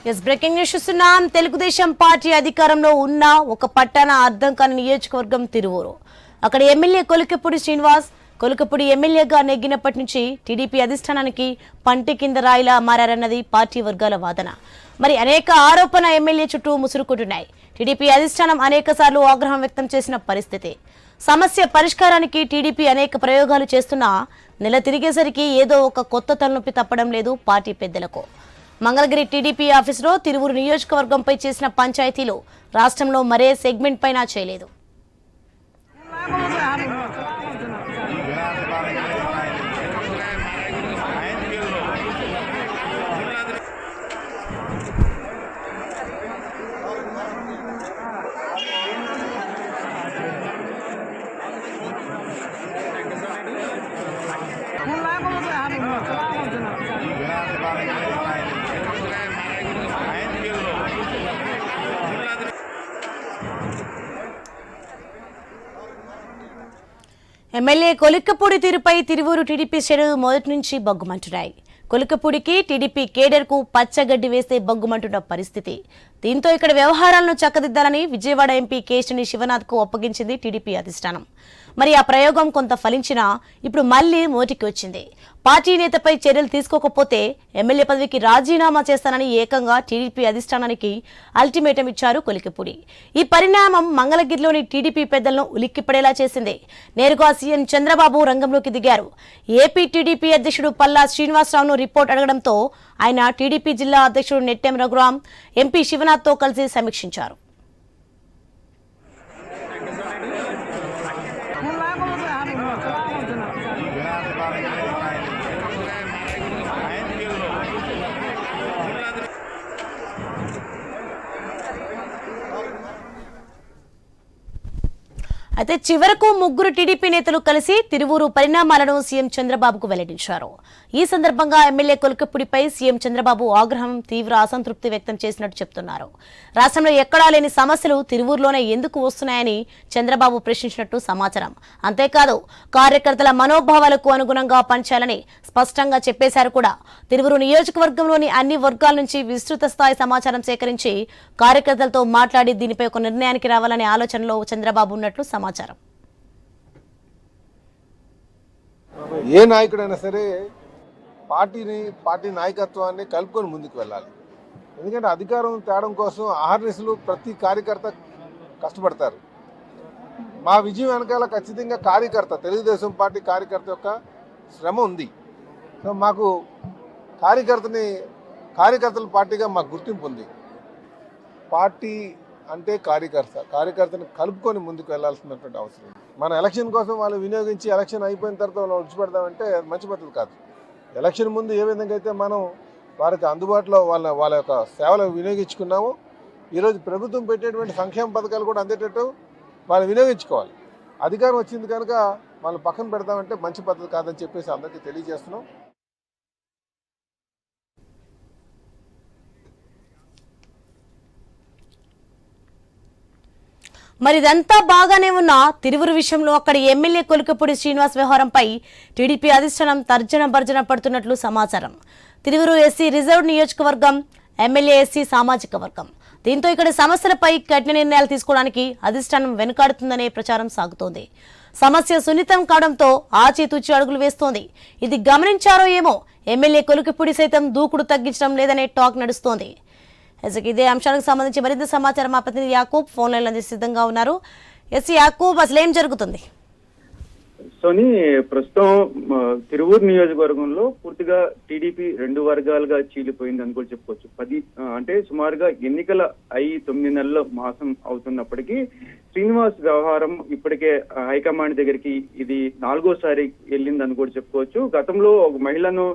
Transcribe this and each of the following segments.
Yes breaking news చూస్తున్నాం. Telugu Desam party అధికారంలో ఉన్న ఒక పట్టణ అర్థం కాని నియోజకవర్గం తిరువూరు. అక్కడ ఎమ్మెల్యే కొలికపూడి శ్రీనివాస్ కొలికపూడి ఎమ్మెల్యేగా నెగ్గినప్పటి నుంచి టీడీపీ అధిష్టానానికి పంటి కింద రాయిలా మారారన్నది పార్టీ వర్గాల వాదన. మరి అనేక ఆరోపణ ఎమ్మెల్యే చుట్టూ ముసురుకుంటున్నాయి. టీడీపీ అధిష్టానం అనేక సార్లు ఆగ్రహం వ్యక్తం చేసిన పరిస్థితి. సమస్య పరిష్కారానికి టీడీపీ అనేక ప్రయోగాలు చేస్తున్నా నెల తిరిగేసరికి ఏదో ఒక కొత్త తలనొప్పి తప్పడం లేదు పార్టీ పెద్దలకు. మంగళగిరి టీడీపీ ఆఫీసులో తిరువూరు నియోజకవర్గంపై చేసిన పంచాయతీలు రాష్ట్రంలో మరే సెగ్మెంట్ పైన చేయలేదు. ఎమ్మెల్యే కొలికపూడి తీరుపై తిరువూరు టీడీపీ శ్రేణులు మొదటి నుంచి బగ్గుమంటున్నాయి. కొలికపూడికి టీడీపీ కేడర్కు పచ్చగడ్డి వేస్తే బగ్గుమంటున్న పరిస్థితి. దీంతో ఇక్కడ వ్యవహారాలను చక్కదిద్దాలని విజయవాడ ఎంపీ కేశిని శివనాథ్కు అప్పగించింది టీడీపీ అధిష్టానం. మరి ఆ ప్రయోగం కొంత ఫలించినా ఇప్పుడు మళ్లీ మోటికి వచ్చింది. పార్టీ నేతపై చర్యలు తీసుకోకపోతే ఎమ్మెల్యే పదవికి రాజీనామా చేస్తానని ఏకంగా టీడీపీ అధిష్టానానికి అల్టిమేటం ఇచ్చారు కొలికపూడి. ఈ పరిణామం మంగళగిరిలోని టీడీపీ పెద్దలను ఉలిక్కిపడేలా చేసింది. నేరుగా సీఎం చంద్రబాబు రంగంలోకి దిగారు. ఏపీ టీడీపీ అధ్యక్షుడు పల్లా శ్రీనివాసరావును రిపోర్ట్ అడగడంతో ఆయన టీడీపీ జిల్లా అధ్యక్షుడు నెట్టెం రఘురాం, ఎంపీ శివనాథ్తో కలిసి సమీక్షించారు. అయితే చివరకు ముగ్గురు టీడీపీ నేతలు కలిసి తిరువూరు పరిణామాలను సీఎం చంద్రబాబుకు వెల్లడించారు. ఈ సందర్భంగా ఎమ్మెల్యే కొలికపూడిపై సీఎం చంద్రబాబు ఆగ్రహం, తీవ్ర అసంతృప్తి వ్యక్తం చేసినట్టు చెప్తున్నారు. రాష్ట్రంలో ఎక్కడా లేని సమస్యలు తిరువూరులోనే ఎందుకు వస్తున్నాయని చంద్రబాబు ప్రశ్నించినట్టు సమాచారం. అంతేకాదు కార్యకర్తల మనోభావాలకు అనుగుణంగా పనిచేయాలని స్పష్టంగా చెప్పేశారు కూడా. తిరువూరు నియోజకవర్గంలోని అన్ని వర్గాల నుంచి విస్తృత స్థాయి సమాచారం సేకరించి కార్యకర్తలతో మాట్లాడి దీనిపై ఒక నిర్ణయానికి రావాలనే ఆలోచనలో చంద్రబాబు ఉన్నట్లు సమాచారం. ఏ నాయకుడైనా సరే పార్టీ నాయకత్వాన్ని కలుపుకొని ముందుకు వెళ్ళాలి. ఎందుకంటే అధికారం తేడం కోసం ఆహర్నిశలు ప్రతి కార్యకర్త కష్టపడతారు. మా విజయం వెనకాల ఖచ్చితంగా తెలుగుదేశం పార్టీ కార్యకర్త యొక్క శ్రమ ఉంది. సో మాకు కార్యకర్తల పార్టీగా మాకు గుర్తింపు ఉంది. పార్టీ అంటే కార్యకర్తను కలుపుకొని ముందుకు వెళ్లాల్సినటువంటి అవసరం ఉంది. మన ఎలక్షన్ కోసం వాళ్ళు వినియోగించి ఎలక్షన్ అయిపోయిన తర్వాత వాళ్ళు విడిచిపెడదామంటే మంచి పద్ధతి కాదు. ఎలక్షన్ ముందు ఏ విధంగా అయితే మనం వారికి అందుబాటులో వాళ్ళ యొక్క సేవలు వినియోగించుకున్నామో, ఈరోజు ప్రభుత్వం పెట్టేటువంటి సంక్షేమ పథకాలు కూడా అందేటట్టు వాళ్ళు వినియోగించుకోవాలి. అధికారం వచ్చింది కనుక వాళ్ళు పక్కన పెడతామంటే మంచి పద్ధతి కాదని చెప్పేసి అందరికీ తెలియజేస్తున్నాం. మరి ఇదంతా బాగానే ఉన్న తిరువురు విషయంలో అక్కడి ఎమ్మెల్యే కొలికపూడి శ్రీనివాస్ వ్యవహారంపై టీడీపీ అధిష్టానం తర్జన భర్జన పడుతున్నట్లు సమాచారం. తిరువురు ఎస్సీ రిజర్వ్ నియోజకవర్గం, ఎమ్మెల్యే ఎస్సీ సామాజిక వర్గం. దీంతో ఇక్కడ సమస్యలపై కఠిన నిర్ణయాలు తీసుకోవడానికి అధిష్టానం వెనుకాడుతుందనే ప్రచారం సాగుతోంది. సమస్య సున్నితం కావడంతో ఆచితూచి అడుగులు వేస్తోంది. ఇది గమనించారో ఏమో ఎమ్మెల్యే కొలికపూడి సైతం దూకుడు తగ్గించడం లేదనే టాక్ నడుస్తోంది. ఇదే అంశానికి సంబంధించి మరింత సమాచారం మా ప్రతినిధి యాకూబ్ ఫోన్ లైన్ లో సిద్ధంగా ఉన్నారు. ఎస్ యాకూబ్, అసలు ఏం జరుగుతుంది? సోని, ప్రస్తుతం తిరువూరు నియోజకవర్గంలో పూర్తిగా టీడీపీ 2 వర్గాలుగా చీలిపోయింది అని కూడా చెప్పుకోవచ్చు. సుమారుగా ఎన్నికల 9 నెలల మాసం అవుతున్నప్పటికీ శ్రీనివాస్ వ్యవహారం ఇప్పటికే హైకమాండ్ దగ్గరికి ఇది 4వసారి వెళ్ళిందని కూడా చెప్పుకోవచ్చు. గతంలో ఒక మహిళను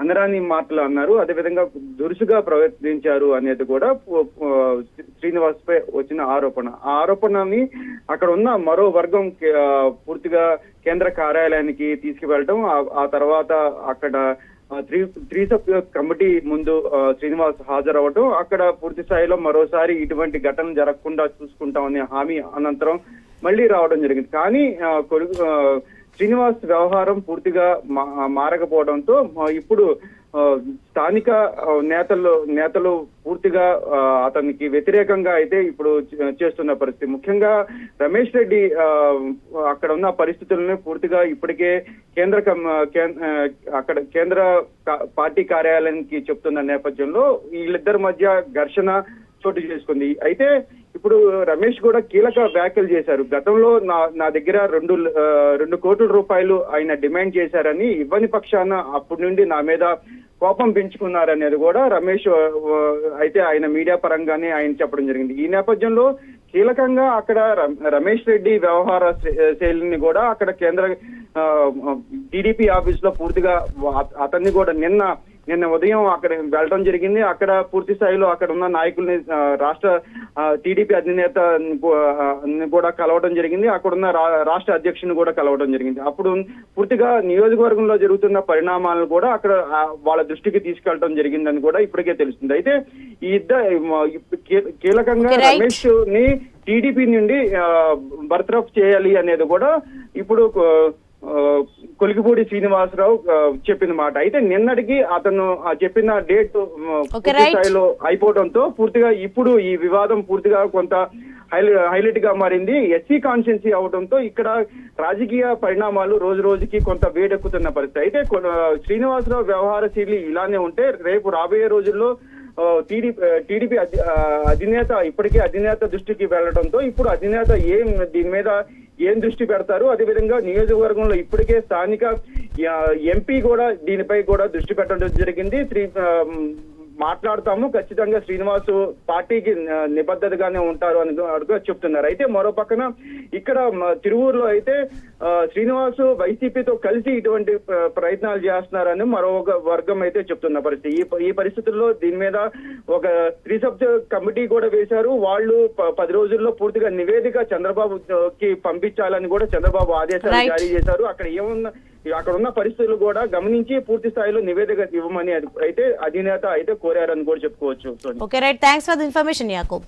అనరాని మాటలు అన్నారు, అదేవిధంగా దురుసుగా ప్రవర్తించారు అనేది కూడా శ్రీనివాస్ పై వచ్చిన ఆరోపణ. ఆ ఆరోపణని అక్కడ ఉన్న మరో వర్గం పూర్తిగా కేంద్ర కార్యాలయానికి తీసుకువెళ్ళడం, ఆ తర్వాత అక్కడ త్రీ సభ్య కమిటీ ముందు శ్రీనివాస్ హాజరవ్వడం, అక్కడ పూర్తి స్థాయిలో మరోసారి ఇటువంటి ఘటన జరగకుండా చూసుకుంటామనే హామీ అనంతరం మళ్లీ రావడం జరిగింది. కానీ శ్రీనివాస్ వ్యవహారం పూర్తిగా మారకపోవడంతో ఇప్పుడు స్థానిక నేతలు పూర్తిగా అతనికి వ్యతిరేకంగా అయితే ఇప్పుడు చేస్తున్న పరిస్థితి. ముఖ్యంగా రమేష్ రెడ్డి అక్కడ ఉన్న పరిస్థితులను పూర్తిగా ఇప్పటికే అక్కడ కేంద్ర పార్టీ కార్యాలయానికి చెప్తున్న నేపథ్యంలో వీళ్ళిద్దరి మధ్య ఘర్షణ చోటు చేసుకుంది. అయితే ఇప్పుడు రమేష్ కూడా కీలక వ్యాఖ్యలు చేశారు. గతంలో నా దగ్గర 2 కోట్ల రూపాయలు ఆయన డిమాండ్ చేశారని, ఇవ్వని పక్షాన అప్పటి నుండి నా మీద కోపం పెంచుకున్నారనేది కూడా రమేష్ అయితే ఆయన మీడియా పరంగానే ఆయన చెప్పడం జరిగింది. ఈ నేపథ్యంలో కీలకంగా అక్కడ రమేష్ రెడ్డి వ్యవహార శైలిని కూడా అక్కడ కేంద్ర టీడీపీ ఆఫీస్ లో పూర్తిగా అతన్ని కూడా నిన్న ఉదయం అక్కడ వెళ్ళడం జరిగింది. అక్కడ పూర్తి స్థాయిలో అక్కడ ఉన్న నాయకుల్ని, రాష్ట్ర టీడీపీ అధినేత కూడా కలవడం జరిగింది. అక్కడ ఉన్న రాష్ట్ర అధ్యక్షుని కూడా కలవడం జరిగింది. అప్పుడు పూర్తిగా నియోజకవర్గంలో జరుగుతున్న పరిణామాలను కూడా అక్కడ వాళ్ళ దృష్టికి తీసుకెళ్లడం జరిగిందని కూడా ఇప్పటికే తెలుస్తుంది. అయితే ఈ కీలకంగా రమేష్ ని టీడీపీ నుండి బర్తరఫ్ చేయాలి అనేది కూడా ఇప్పుడు కొలికిపూడి శ్రీనివాసరావు చెప్పిన మాట. అయితే నిన్నటికి అతను చెప్పిన డేట్ పూర్తి స్థాయిలో అయిపోవడంతో పూర్తిగా ఇప్పుడు ఈ వివాదం పూర్తిగా కొంత హైలైట్ గా మారింది. ఎస్సీ కాన్స్టిట్యున్సీ అవడంతో ఇక్కడ రాజకీయ పరిణామాలు రోజు రోజుకి కొంత వేడెక్కుతున్న పరిస్థితి. అయితే శ్రీనివాసరావు వ్యవహార శైలి ఇలానే ఉంటే రేపు రాబోయే రోజుల్లో టీడీపీ అధినేత ఇప్పటికే అధినేత దృష్టికి వెళ్లడంతో ఇప్పుడు అధినేత దీని మీద ఏం దృష్టి పెడతారు, అదేవిధంగా నియోజకవర్గంలో ఇప్పటికే స్థానిక ఎంపీ కూడా దీనిపై కూడా దృష్టి పెట్టడం జరిగింది. మాట్లాడతాము, ఖచ్చితంగా శ్రీనివాసు పార్టీకి నిబద్ధతగానే ఉంటారు అని చెప్తున్నారు. అయితే మరో పక్కన ఇక్కడ తిరువూరులో అయితే శ్రీనివాసు వైసీపీతో కలిసి ఇటువంటి ప్రయత్నాలు చేస్తున్నారని మరో వర్గం అయితే చెప్తున్న పరిస్థితి. ఈ పరిస్థితుల్లో దీని మీద ఒక 3 సభ్యుల కమిటీ కూడా వేశారు. వాళ్ళు 10 రోజుల్లో పూర్తిగా నివేదిక చంద్రబాబుకి పంపించాలని కూడా చంద్రబాబు ఆదేశాలు జారీ చేశారు. అక్కడ ఉన్న పరిస్థితులు కూడా గమనించి పూర్తి స్థాయిలో నివేదిక ఇవ్వమని అయితే అధినేత అయితే కోరారని కూడా చెప్పుకోవచ్చు. Okay right, thanks for the information Yakub.